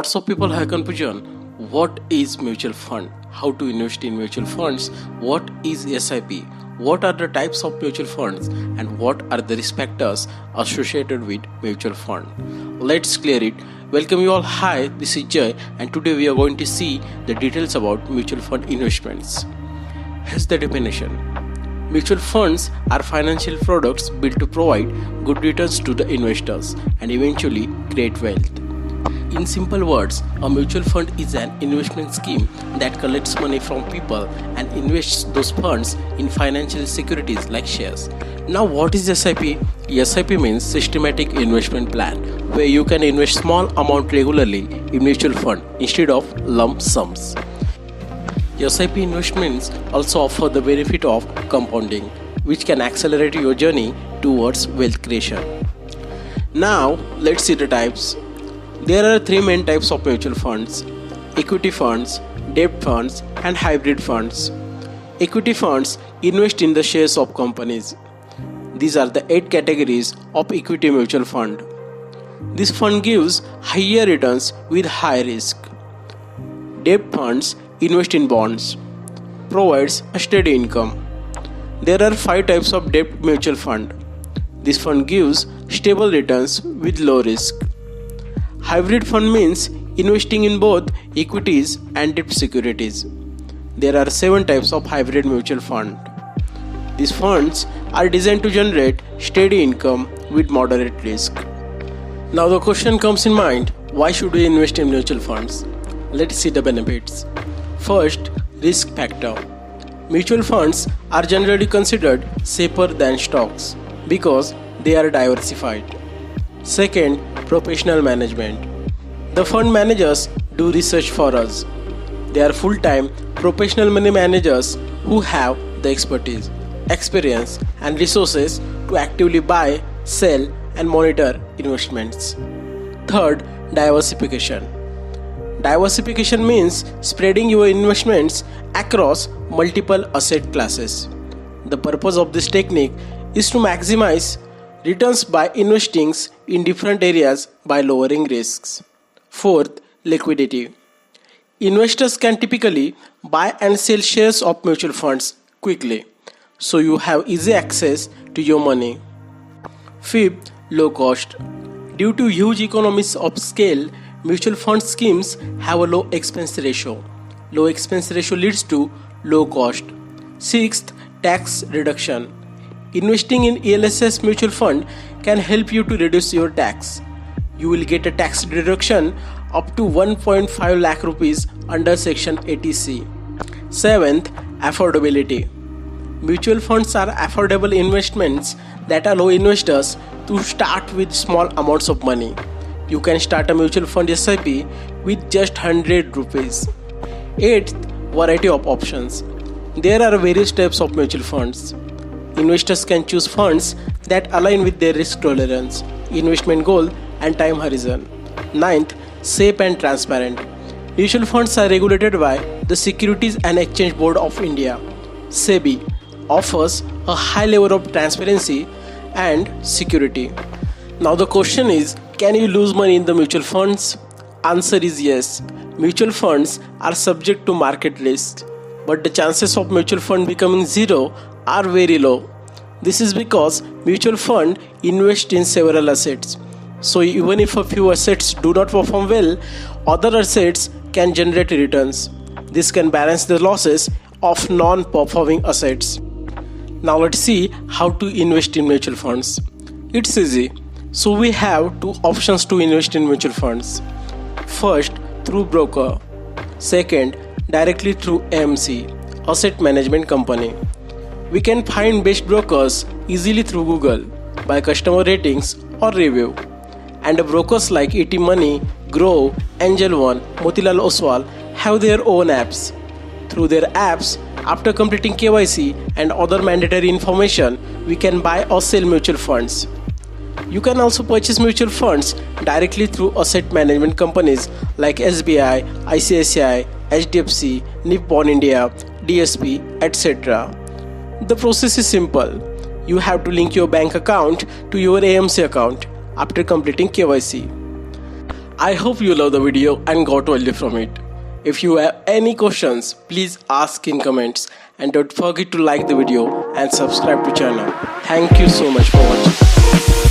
Lots of people have confusion. What is mutual fund? How to invest in mutual funds? What is SIP? What are the types of mutual funds? And what are the risk factors associated with mutual fund? Let's clear it. Welcome you all. Hi, this is Jay, and today we are going to see the details about mutual fund investments. Here's the definition. Mutual funds are financial products built to provide good returns to the investors and eventually create wealth. In simple words, a mutual fund is an investment scheme that collects money from people and invests those funds in financial securities like shares. Now, what is SIP? SIP means systematic investment plan, where you can invest small amount regularly in mutual fund instead of lump sums. SIP investments also offer the benefit of compounding, which can accelerate your journey towards wealth creation. Now, let's see the types. There are three main types of mutual funds: equity funds, debt funds, and hybrid funds. Equity funds invest in the shares of companies. These are the 8 categories of equity mutual fund. This fund gives higher returns with high risk. Debt funds invest in bonds, provides a steady income. There are 5 types of debt mutual fund. This fund gives stable returns with low risk. Hybrid fund means investing in both equities and debt securities. There are 7 types of hybrid mutual fund. These funds are designed to generate steady income with moderate risk. Now the question comes in mind, why should we invest in mutual funds? Let's see the benefits. First, risk factor. Mutual funds are generally considered safer than stocks because they are diversified. Second, professional management. The fund managers do research for us. They are full-time professional money managers who have the expertise, experience, and resources to actively buy, sell, and monitor investments. Third, diversification. Diversification means spreading your investments across multiple asset classes. The purpose of this technique is to maximize returns by investing in different areas by lowering risks. Fourth, liquidity. Investors can typically buy and sell shares of mutual funds quickly, so you have easy access to your money. Fifth, low cost. Due to huge economies of scale, mutual fund schemes have a low expense ratio. Low expense ratio leads to low cost. Sixth, tax reduction. Investing in ELSS mutual fund can help you to reduce your tax. You will get a tax reduction up to 1.5 lakh rupees under Section 80C. Seventh, affordability. Mutual funds are affordable investments that allow investors to start with small amounts of money. You can start a mutual fund SIP with just 100 rupees. Eighth, variety of options. There are various types of mutual funds. Investors can choose funds that align with their risk tolerance, investment goal, and time horizon. Ninth, safe and transparent. Mutual funds are regulated by the Securities and Exchange Board of India. SEBI offers a high level of transparency and security. Now the question is, can you lose money in the mutual funds? Answer is yes. Mutual funds are subject to market risks, but the chances of mutual fund becoming zero are very low. This is because mutual fund invest in several assets. So even if a few assets do not perform well, other assets can generate returns. This can balance the losses of non-performing assets. Now let's see how to invest in mutual funds. It's easy. So we have 2 options to invest in mutual funds. First, through broker. Second, directly through AMC, Asset Management Company. We can find best brokers easily through Google by customer ratings or review. And the brokers like ET Money, Grow, Angel One, Motilal Oswal have their own apps. Through their apps, after completing KYC and other mandatory information, we can buy or sell mutual funds. You can also purchase mutual funds directly through asset management companies like SBI, ICICI, HDFC, Nippon India, DSP, etc. The process is simple. You have to link your bank account to your AMC account after completing KYC. I hope you love the video and got value from it. If you have any questions, please ask in comments and don't forget to like the video and subscribe to channel. Thank you so much for watching.